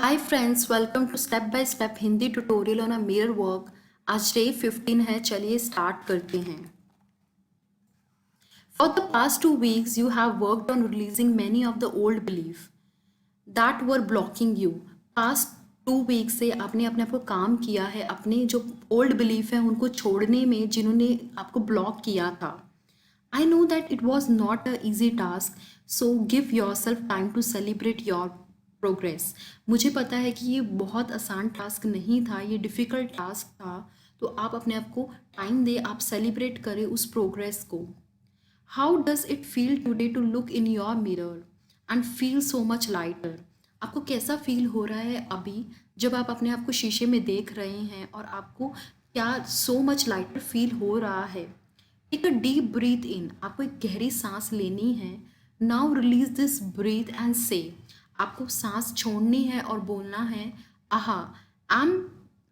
Hi friends, welcome to step by step Hindi tutorial on a mirror work. आज day 15 है। चलिए start करते हैं। For the past 2 weeks you have worked on releasing many of the old belief that were blocking you. Past 2 weeks से आपने अपने आप को काम किया है अपने जो ओल्ड बिलीफ है उनको छोड़ने में, जिन्होंने आपको ब्लॉक किया था। I know that it was not a easy task, so give yourself time to celebrate your progress. मुझे पता है कि ये बहुत आसान टास्क नहीं था, ये डिफ़िकल्ट टास्क था, तो आप अपने आप को टाइम दें, आप सेलिब्रेट करें उस प्रोग्रेस को। How does it feel today to look in your mirror and feel so much lighter? आपको कैसा फील हो रहा है अभी जब आप अपने आप को शीशे में देख रहे हैं और आपको क्या सो मच लाइटर फील हो रहा है? Take a deep breath in. आपको एक गहरी सांस लेनी है। Now release this breath and say. आपको सांस छोड़नी है और बोलना है, aha, I am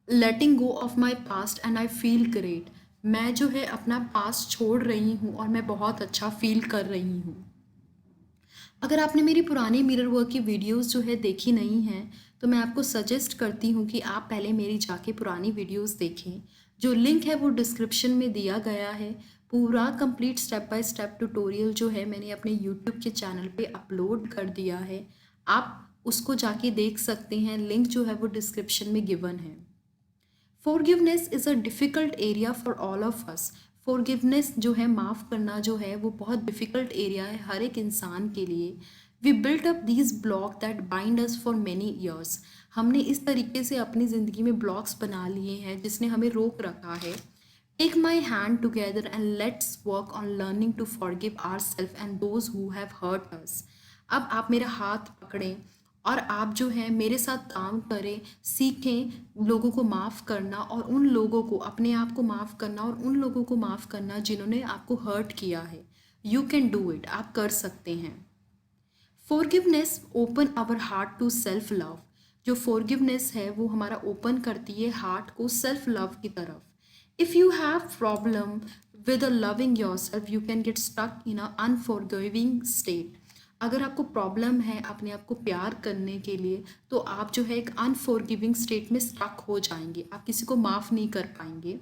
letting go of my past and I feel great. मैं जो है अपना पास्ट छोड़ रही हूँ और मैं बहुत अच्छा फील कर रही हूँ। अगर आपने मेरी पुरानी मिरर वर्क की वीडियोस जो है देखी नहीं हैं, तो मैं आपको सजेस्ट करती हूँ कि आप पहले मेरी जाके पुरानी वीडियोस देखें। जो लिंक है वो डिस्क्रिप्शन में दिया गया है। पूरा complete step by step tutorial जो है मैंने अपने यूट्यूब के चैनल पे अपलोड कर दिया है। आप उसको जाके देख सकते हैं। लिंक जो है वो डिस्क्रिप्शन में गिवन है। Forgiveness is a difficult area for all of us. Forgiveness जो है, माफ़ करना जो है, वो बहुत डिफ़िकल्ट एरिया है हर एक इंसान के लिए। We built up these block that bind us for many years. हमने इस तरीके से अपनी ज़िंदगी में ब्लॉक्स बना लिए हैं जिसने हमें रोक रखा है। Take my hand together and let's work on learning to forgive our self and those who have hurt us. अब आप मेरा हाथ पकड़ें और आप जो है मेरे साथ काम करें, सीखें लोगों को माफ़ करना और उन लोगों को, अपने आप को माफ़ करना और उन लोगों को माफ़ करना जिन्होंने आपको हर्ट किया है। You can do it. आप कर सकते हैं। Forgiveness open our heart to self love. जो फॉरगिवनेस है वो हमारा ओपन करती है हार्ट को सेल्फ लव की तरफ। If you have problem with loving your self you can get stuck in a unforgiving state. अगर आपको प्रॉब्लम है अपने आप को प्यार करने के लिए, तो आप जो है एक अनफॉरगिविंग स्टेट में स्टक हो जाएंगे। आप किसी को माफ़ नहीं कर पाएंगे।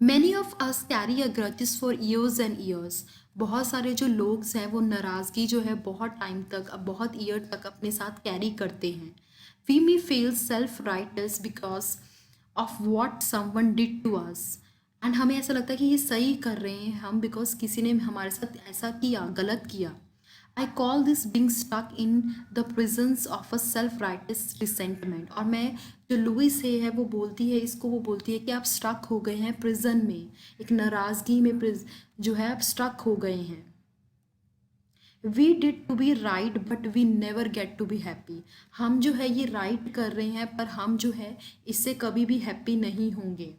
Many of us carry a grudges for years and years. बहुत सारे जो लोग हैं वो नाराज़गी जो है बहुत टाइम तक, अब बहुत ईयर तक अपने साथ कैरी करते हैं। We may feel self righteous because of what someone did to us. And हमें ऐसा लगता है कि ये सही कर रहे हैं हम, बिकॉज किसी ने हमारे साथ ऐसा किया, गलत किया। I call this being stuck in the prisons of a self righteous resentment. और मैं, जो लुइस है वो बोलती है इसको, वो बोलती है कि आप स्टक हो गए हैं प्रिजन में, एक नाराज़गी में जो है आप स्टक हो गए हैं। We did to be right but we never get to be happy. हम जो है ये राइट कर रहे हैं पर हम जो है इससे कभी भी हैप्पी नहीं होंगे।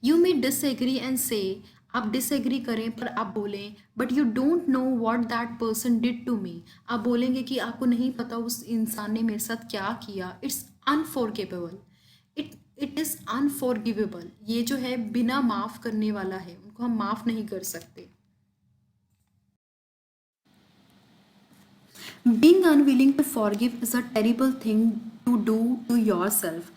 यू मे डिसएग्री एंड से। आप डिसएग्री करें पर आप बोलें, but you don't know what that person did to me. आप बोलेंगे कि आपको नहीं पता उस इंसान ने मेरे साथ क्या किया। It's unforgivable. It is unforgivable. ये जो है बिना माफ़ करने वाला है, उनको हम माफ़ नहीं कर सकते। Being unwilling to forgive is a terrible thing to do to your self.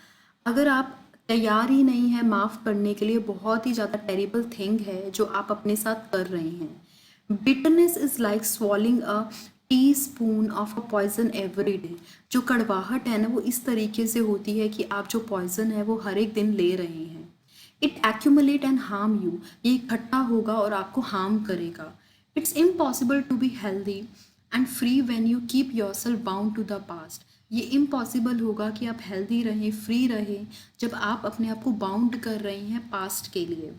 अगर आप तैयार ही नहीं है माफ़ करने के लिए, बहुत ही ज़्यादा टेरिबल थिंग है जो आप अपने साथ कर रहे हैं। Bitterness is like swallowing a teaspoon of a poison every day. जो कड़वाहट है ना वो इस तरीके से होती है कि आप जो पॉइजन है वो हर एक दिन ले रहे हैं। It accumulate and harm you. ये इकट्ठा होगा और आपको हार्म करेगा। It's impossible to be healthy and free when you keep yourself bound to the past. ये इम्पॉसिबल होगा कि आप हेल्दी रहें, फ्री रहें, जब आप अपने आप को बाउंड कर रहे हैं पास्ट के लिए।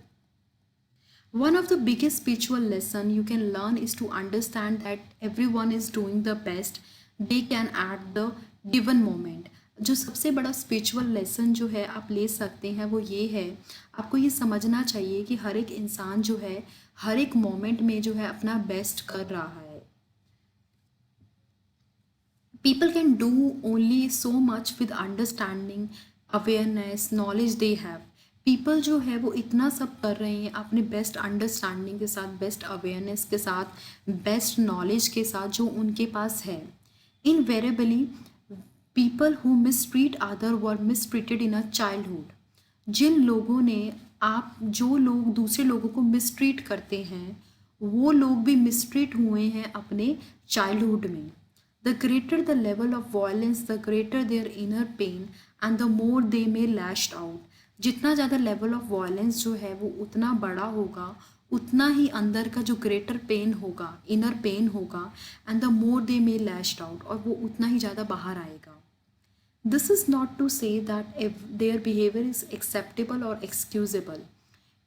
One of the biggest spiritual lesson you can learn is to understand that everyone is doing the best they can at the given moment. जो सबसे बड़ा स्पिरिचुअल लेसन जो है आप ले सकते हैं वो ये है, आपको ये समझना चाहिए कि हर एक इंसान जो है हर एक मोमेंट में जो है अपना बेस्ट कर रहा है। People can do only so much with understanding, awareness, knowledge they have. People जो है वो इतना सब कर रहे हैं अपने बेस्ट अंडरस्टैंडिंग के साथ, बेस्ट अवेयरनेस के साथ, बेस्ट नॉलेज के साथ जो उनके पास है। Invariably, people who mistreat other were mistreated in a childhood. जिन लोगों ने आप जो लोग दूसरे लोगों को मिसट्रीट करते हैं वो लोग भी मिसट्रीट हुए हैं अपने चाइल्डहुड में. The greater the level of violence the greater their inner pain and the more they may lashed out. जितना ज़्यादा लेवल ऑफ वायलेंस जो है वो उतना बड़ा होगा, उतना ही अंदर का जो ग्रेटर पेन होगा, इनर पेन होगा, and the more they may lashed out, और वो उतना ही ज़्यादा बाहर आएगा. This is not to say that their behaviour is acceptable और एक्सक्यूजेबल.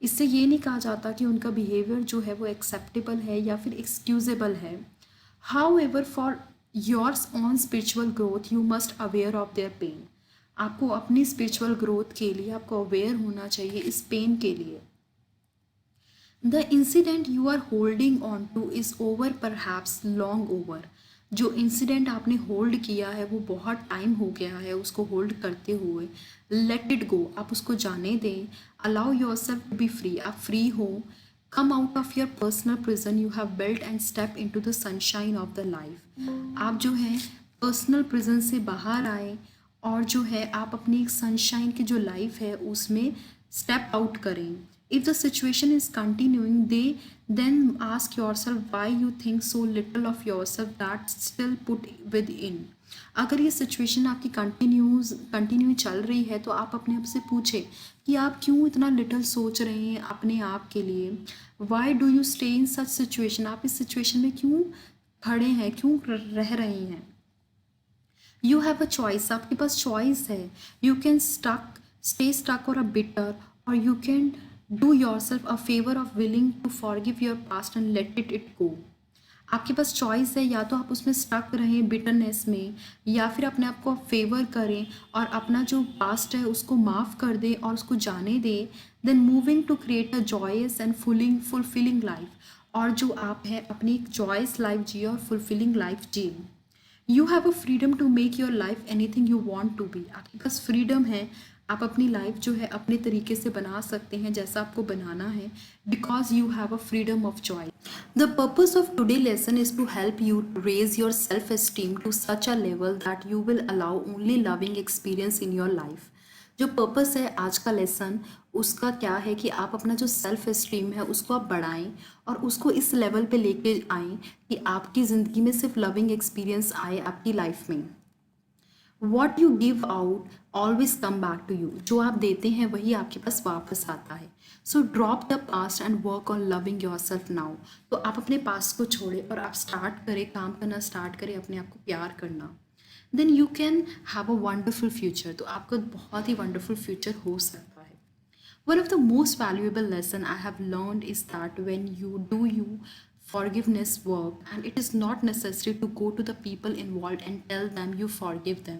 इससे ये नहीं कहा जाता कि उनका बिहेवियर जो है वो एक्सेप्टेबल है या फिर एक्सक्यूजेबल है. However for your own spiritual growth you must aware of their pain. आपको अपनी स्पिरिचुअल ग्रोथ के लिए आपको अवेयर होना चाहिए इस पेन के लिए. The incident you are holding on to is over perhaps long over. जो इंसिडेंट आपने होल्ड किया है वो बहुत टाइम हो गया है उसको होल्ड करते हुए. लेट इट गो, आप उसको जाने दें. Allow your self to be free, आप फ्री हो. Come out of your personal prison you have built and step into the sunshine of the life. आप जो है पर्सनल प्रिजन से बाहर आए और जो है आप अपनी एक सनशाइन की जो लाइफ है उसमें स्टेप आउट करें. If the situation is continuing, then ask yourself why you think so little of yourself that still put within. अगर ये सिचुएशन आपकी कंटिन्यू चल रही है तो आप अपने आप से पूछें कि आप क्यों इतना लिटल सोच रहे हैं अपने आप के लिए. Why do you stay in such situation. आप इस सिचुएशन में क्यों खड़े हैं, क्यों रह रहे हैं. यू हैव अ चॉइस, आपके पास चॉइस है. यू कैन स्टे स्टक और अ बिटर, और you can do yourself a favor of willing to forgive your past and let it go. आपके पास चॉइस है, या तो आप उसमें स्टक रहें बिटरनेस में, या फिर अपने आप को फेवर करें और अपना जो पास्ट है उसको माफ़ कर दें और उसको जाने दें. Then moving to create a joyous and fulfilling life. और जो आप है अपनी एक जॉयस लाइफ जिए और फुलफिलिंग लाइफ जिए. You have a freedom to make your life anything you want to be. आपके पास फ्रीडम है, आप अपनी लाइफ जो है अपने तरीके से बना सकते हैं जैसा आपको बनाना है, because you have a freedom of choice. The purpose of today lesson is to help you raise your self esteem to such a level that you will allow only loving experience in your life. जो purpose है आज का lesson उसका क्या है कि आप अपना जो सेल्फ एस्टीम है उसको आप बढ़ाएं और उसको इस लेवल पे लेके आएँ कि आपकी ज़िंदगी में सिर्फ लविंग एक्सपीरियंस आए आपकी लाइफ में. What you give out always come back to you. जो आप देते हैं वही आपके पास वापस आता है. So drop the past and work on loving your self now. तो आप अपने पास्ट को छोड़ें और आप स्टार्ट करें, काम करना स्टार्ट करें, अपने आप को प्यार करना. Then you can have a wonderful future. तो आपका बहुत ही वंडरफुल फ्यूचर हो सकता है. One of the most valuable lesson I have learned is that when you do you forgiveness work and it is not necessary to go to the people involved and tell them you forgive them.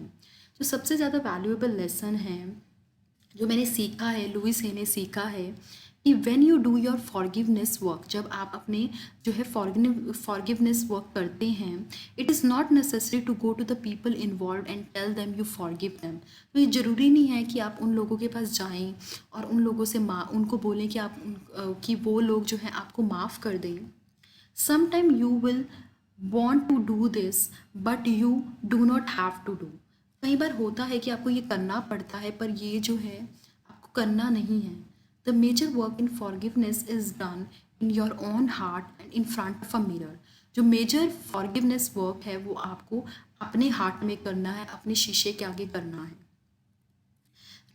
जो सबसे ज़्यादा valuable lesson है जो मैंने सीखा है, Louis हे ने सीखा है कि when you do your forgiveness work, जब आप अपने जो है फॉरगिवनेस वर्क करते हैं, it is not necessary to go to the people involve and tell them you forgive them. तो ये ज़रूरी नहीं है कि आप उन लोगों के पास जाएं और उन लोगों से उनको बोलें कि कि वो लोग जो हैं आपको माफ़ कर दें. Sometime you will want to do this, but you do not have to do. कई बार होता है कि आपको ये करना पड़ता है पर ये जो है आपको करना नहीं है. The major work in forgiveness is done in your own heart and in front of a mirror. जो मेजर फॉरगिवनेस वर्क है वो आपको अपने हार्ट में करना है, अपने शीशे के आगे करना है.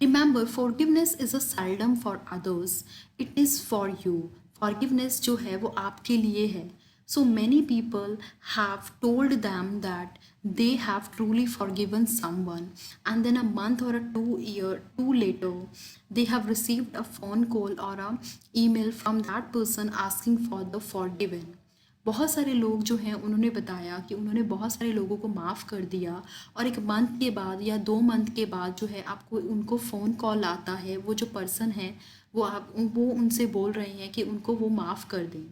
Remember, forgiveness is a seldom for others, it is for you. Forgiveness जो है वो आपके लिए है. So many people have told them that they have truly forgiven someone and then a month और a 2 later they have received a phone call or a email from that person asking for the forgiven. बहुत सारे लोग जो हैं उन्होंने बताया कि उन्होंने बहुत सारे लोगों को माफ़ कर दिया और एक मंथ के बाद या 2 मंथ के बाद जो है आपको उनको फ़ोन कॉल आता है. वो जो पर्सन है वो उनसे बोल रहे हैं कि उनको वो माफ़ कर दें.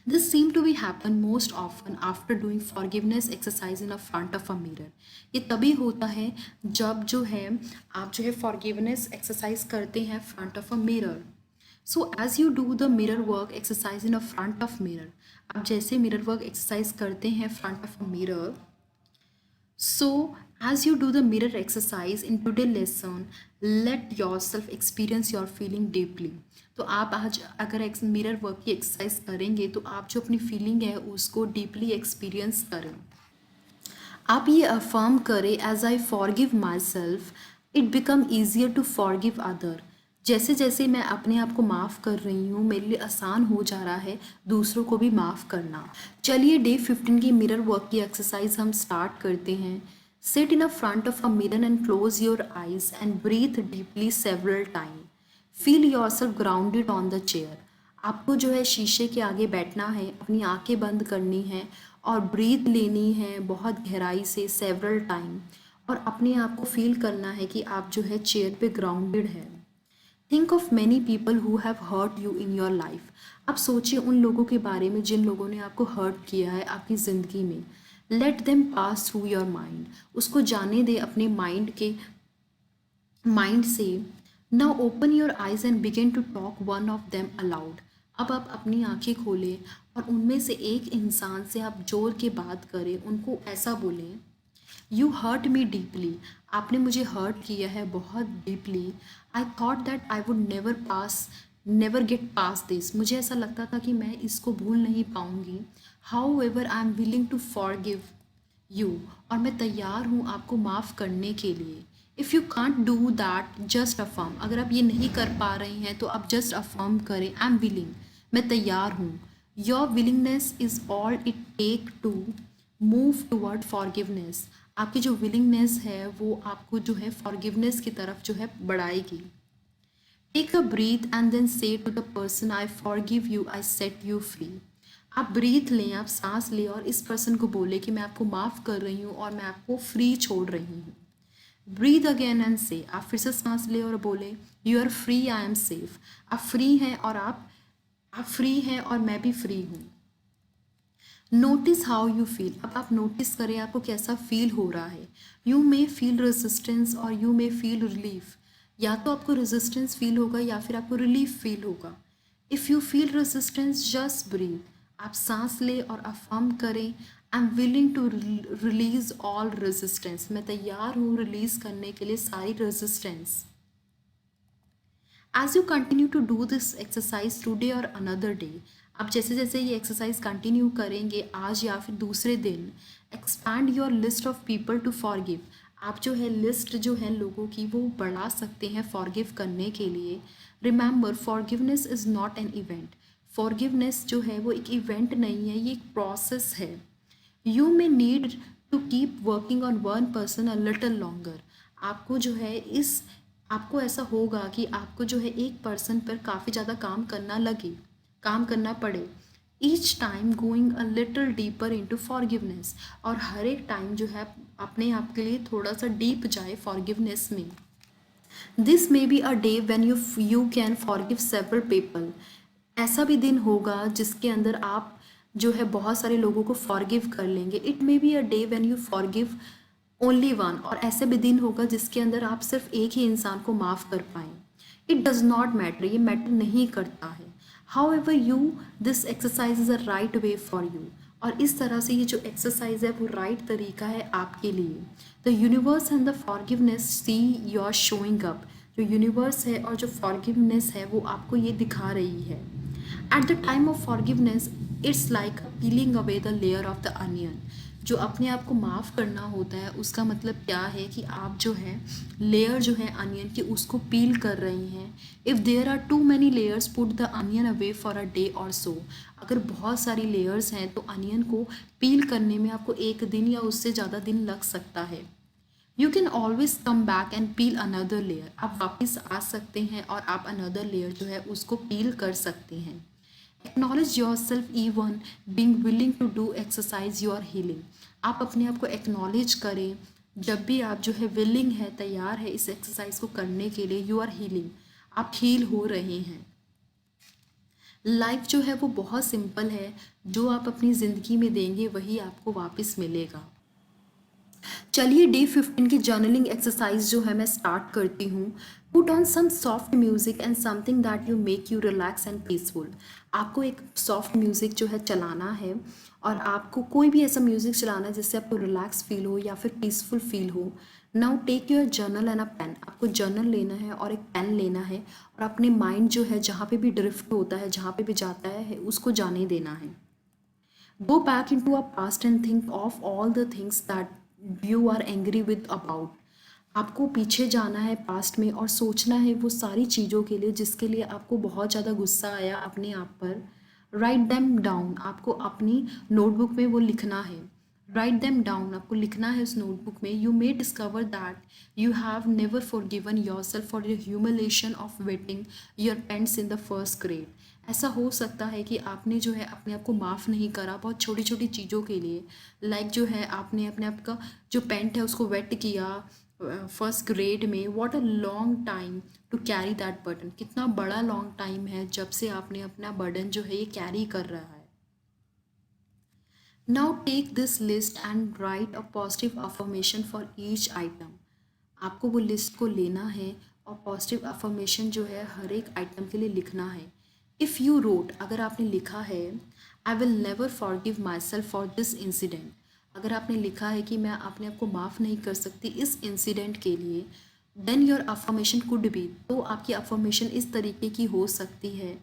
This seem to be happen most often after doing forgiveness exercise in a front of a mirror. ये तभी होता है जब जो है आप जो है फॉरगिवनेस एक्सरसाइज करते हैं front of a mirror. So as you do the mirror work exercise in a front of mirror, आप जैसे मिरर वर्क एक्सरसाइज करते हैं front of a mirror, So, as you do the mirror exercise in today's lesson, let yourself experience your feeling deeply. तो आप आज अगर mirror work की exercise करेंगे तो आप जो अपनी फीलिंग है उसको डीपली एक्सपीरियंस करें. आप ये अफर्म करें as I forgive my self it become easier to forgive other. जैसे जैसे मैं अपने आप को माफ़ कर रही हूँ मेरे लिए आसान हो जा रहा है दूसरों को भी माफ़ करना. चलिए डे 15 की मिरर वर्क की एक्सरसाइज हम स्टार्ट करते हैं. Sit in a front of a mirror and close your eyes and breathe deeply several time. Feel your self grounded on the chair. आपको जो है शीशे के आगे बैठना है, अपनी आंखें बंद करनी है और ब्रीथ लेनी है बहुत गहराई से सेवरल टाइम और अपने आप को फील करना है कि आप जो है चेयर पे ग्राउंडेड है. Think of many people who have hurt you in your life. आप सोचिए उन लोगों के बारे में जिन लोगों ने आपको हर्ट किया है आपकी ज़िंदगी में. Let them pass through your mind. उसको जाने दे अपने माइंड से. Now open your eyes and begin to talk one of them aloud. अब आप अपनी आंखें खोलें और उनमें से एक इंसान से आप जोर के बात करें. उनको ऐसा बोलें, यू हर्ट मी डीपली. आपने मुझे हर्ट किया है बहुत deeply. I thought that I would never get pass this. मुझे ऐसा लगता था कि मैं इसको भूल नहीं पाऊँगी. However I am willing to forgive you. और मैं तैयार हूँ आपको माफ़ करने के लिए. If you can't do that just affirm. अगर आप ये नहीं कर पा रही हैं तो आप जस्ट अफर्म करें, आई एम विलिंग. मैं तैयार हूँ. Your willingness is all it take to move toward forgiveness. आपकी जो विलिंगनेस है वो आपको जो है फॉरगिवनेस की तरफ जो है बढ़ाएगी. Take a breath and then say to the person I forgive you, I set you free. आप ब्रीथ लें, आप सांस लें और इस पर्सन को बोले कि मैं आपको माफ़ कर रही हूँ और मैं आपको फ्री छोड़ रही हूँ. ब्रीथ अगेन एंड से. आप फिर से सांस लें और बोले, you are free, I am safe. आप फ्री हैं और आप फ्री हैं और मैं भी फ्री हूँ. Notice how you feel. अब आप नोटिस करें आपको कैसा फील हो रहा है. यू मे फील रेजिस्टेंस और यू मे फील रिलीफ. या तो आपको रेजिस्टेंस फील होगा या फिर आपको रिलीफ फील होगा. If you feel resistance just breathe. आप सांस लें और अफर्म करें, I am willing to release all resistance. मैं तैयार हूँ रिलीज़ करने के लिए सारी resistance. As you continue to do this exercise today और अनदर डे. आप जैसे जैसे ये एक्सरसाइज कंटिन्यू करेंगे आज या फिर दूसरे दिन, expand your list of people to forgive. आप जो है लिस्ट जो है लोगों की वो बढ़ा सकते हैं फॉरगिव करने के लिए. Remember forgiveness is not an event. Forgiveness जो है वो एक इवेंट नहीं है, ये एक प्रोसेस है. You may need to keep working on one person a little longer. आपको जो है आपको ऐसा होगा कि आपको जो है एक पर्सन पर काफ़ी ज़्यादा काम करना पड़े. Each time going a little deeper into forgiveness. और हर एक टाइम जो है अपने आप के लिए थोड़ा सा डीप जाए फॉरगिवनेस में. This may be a day when you can forgive several people. ऐसा भी दिन होगा जिसके अंदर आप जो है बहुत सारे लोगों को फॉरगिव कर लेंगे. It may be a day when you forgive only one. और ऐसे भी दिन होगा जिसके अंदर आप सिर्फ एक ही इंसान को माफ़ कर पाएँ. It does not matter. ये मैटर नहीं करता है. How ever you this exercise is a right way for you. और इस तरह से ये जो एक्सरसाइज है वो राइट तरीका है आपके लिए. The universe and the forgiveness see your showing up. जो यूनिवर्स है और जो फॉरगिवनेस है वो आपको ये दिखा रही है. At the time of forgiveness it's like piling away the layer of the onion. जो अपने आप को माफ़ करना होता है उसका मतलब क्या है कि आप जो है लेयर जो है अनियन की उसको पील कर रही हैं. If there are too many layers put the onion away for a day और सो. अगर बहुत सारी लेयर्स हैं तो अनियन को पील करने में आपको एक दिन या उससे ज़्यादा दिन लग सकता है. You can always come back and peel another layer. आप वापस आ सकते हैं और आप अनदर लेयर जो है उसको पील कर सकते हैं. Acknowledge your self even being willing to do exercise your healing. आप अपने आप को एक्नॉलेज करें जब भी आप जो है विलिंग है, तैयार है इस एक्सरसाइज को करने के लिए. You are healing. आप हील हो रहे हैं. लाइफ जो है वो बहुत सिंपल है. जो आप अपनी ज़िंदगी में देंगे वही आपको वापस मिलेगा. चलिए डे 15 की जर्नलिंग एक्सरसाइज जो है मैं स्टार्ट करती हूँ। Put on some soft music and something that you make you relax and peaceful. आपको एक सॉफ्ट म्यूजिक जो है चलाना है और आपको कोई भी ऐसा म्यूजिक चलाना है जिससे आपको रिलैक्स फील हो या फिर पीसफुल फील हो। Now take your journal and a pen. आपको जर्नल लेना है और एक पेन लेना है और अपने माइंड जो है जहाँ पे भी ड्रिफ्ट होता है, जहाँ पे भी जाता है, उसको जाने देना है। Go back into our past and think of all the things that you are angry with about. आपको पीछे जाना है पास्ट में और सोचना है वो सारी चीज़ों के लिए जिसके लिए आपको बहुत ज़्यादा गुस्सा आया अपने आप पर। Write them down. आपको अपनी नोटबुक में वो लिखना है। Write them down. आपको लिखना है उस नोटबुक में। You may discover that you have never forgiven yourself for the humiliation of waiting your paints in the first grade. ऐसा हो सकता है कि आपने जो है अपने आप को माफ़ नहीं करा बहुत छोटी छोटी चीज़ों के लिए। लाइक जो है आपने अपने आप का जो पेंट है उसको वेट किया फर्स्ट ग्रेड में। What a long time to carry that burden. कितना बड़ा लॉन्ग टाइम है जब से आपने अपना बर्डन जो है ये कैरी कर रहा है। Now take this list and write a positive affirmation for each item. आपको वो लिस्ट को लेना है और पॉजिटिव अफर्मेशन जो है हर एक आइटम के लिए लिखना है। इफ़ यू रोट, अगर आपने लिखा है I will never forgive my self for this incident. अगर आपने लिखा है कि मैं अपने आप को माफ़ नहीं कर सकती इस इंसिडेंट के लिए, then your affirmation could be, तो आपकी अफर्मेशन इस तरीके की हो सकती है।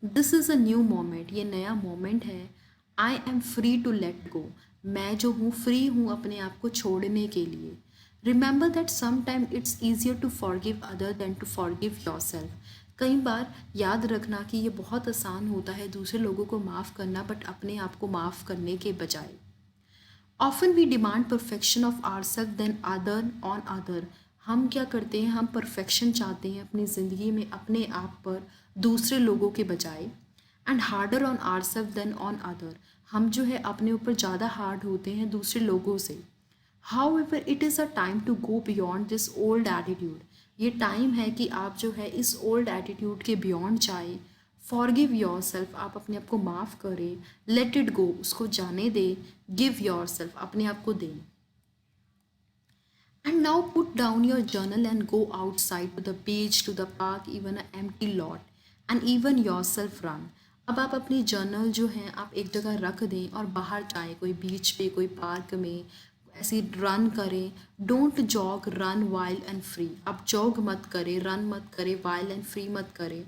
This is a new moment, ये नया मोमेंट है। I am free to let go, मैं जो हूँ फ्री हूँ अपने आप को छोड़ने के लिए। Remember that sometime it's easier to forgive other than to forgive your self. कई बार याद रखना कि ये बहुत आसान होता है दूसरे लोगों को माफ़ करना, बट अपने आप को माफ़ करने के बजाय। Often we demand perfection of our self than other on other. हम क्या करते हैं, हम परफेक्शन चाहते हैं अपनी ज़िंदगी में अपने आप पर दूसरे लोगों के बजाय। And harder on our self than on other. हम जो है अपने ऊपर ज़्यादा हार्ड होते हैं दूसरे लोगों से। However it is a time to go beyond this old attitude. ये टाइम है कि आप जो है इस ओल्ड एटीट्यूड के बियॉन्ड जाए। फॉरगिव योर सेल्फ, आप अपने आप को माफ़ करें। लेट इट गो, उसको जाने दें। गिव योर सेल्फ, अपने आप को दें। And now put down your journal and go outside to the beach, to the park, even a empty lot, and even your self run. अब आप अपनी जर्नल जो है आप एक जगह रख दें और बाहर जाएं, कोई बीच पे, कोई पार्क में, ऐसे रन करें। Don't jog, run wild and free. आप जॉग मत करें, रन मत करें, वाइल्ड एंड फ्री मत करें।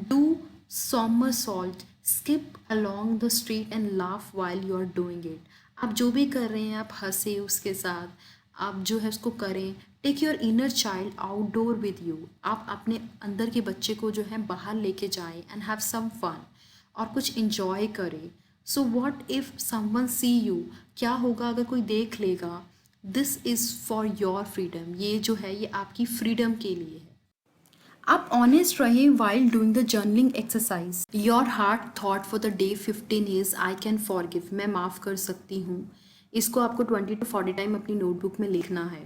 Do somersault, skip along the street and laugh while you are doing it। आप जो भी कर रहे हैं आप हंसे उसके साथ, आप जो है उसको करें। Take your inner child outdoor with you. आप अपने अंदर के बच्चे को जो है बाहर लेके जाएं एंड हैव सम फन, और कुछ इंजॉय करें। So what if someone see you, क्या होगा अगर कोई देख लेगा। This is for your freedom, ये जो है ये आपकी फ्रीडम के लिए है। आप ऑनेस्ट रहें while doing the journaling exercise. Your heart thought for the day 15 is I can forgive, मैं माफ़ कर सकती हूँ। इसको आपको 20 to 40 टाइम अपनी नोटबुक में लिखना है।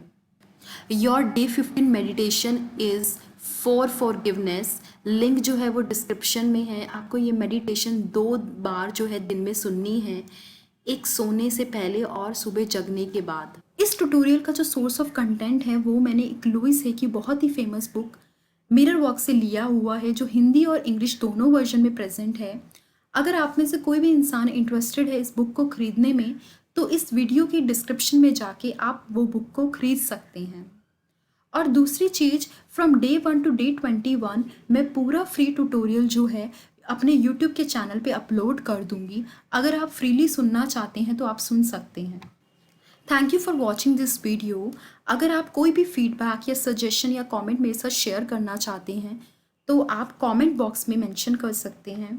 Your day 15 meditation is for forgiveness. Link जो है वो डिस्क्रिप्शन में है। आपको ये मेडिटेशन 2 बार जो है दिन में सुननी है, एक सोने से पहले और सुबह जगने के बाद। इस ट्यूटोरियल का जो सोर्स ऑफ कंटेंट है वो मैंने एक लुइस है की बहुत ही फेमस बुक मिरर वॉक से लिया हुआ है, जो हिंदी और इंग्लिश दोनों वर्जन में प्रेजेंट है। अगर आप में से कोई भी इंसान इंटरेस्टेड है इस बुक को ख़रीदने में, तो इस वीडियो की डिस्क्रिप्शन में जाके आप वो बुक को ख़रीद सकते हैं। और दूसरी चीज़, फ्रॉम डे 1 to डे 21 मैं पूरा फ्री ट्यूटोरियल जो है अपने यूट्यूब के चैनल पे अपलोड कर दूंगी। अगर आप फ्रीली सुनना चाहते हैं तो आप सुन सकते हैं। Thank you for watching this video. अगर आप कोई भी फीडबैक या सजेशन या कमेंट मेरे साथ शेयर करना चाहते हैं तो आप कमेंट बॉक्स में मेंशन कर सकते हैं।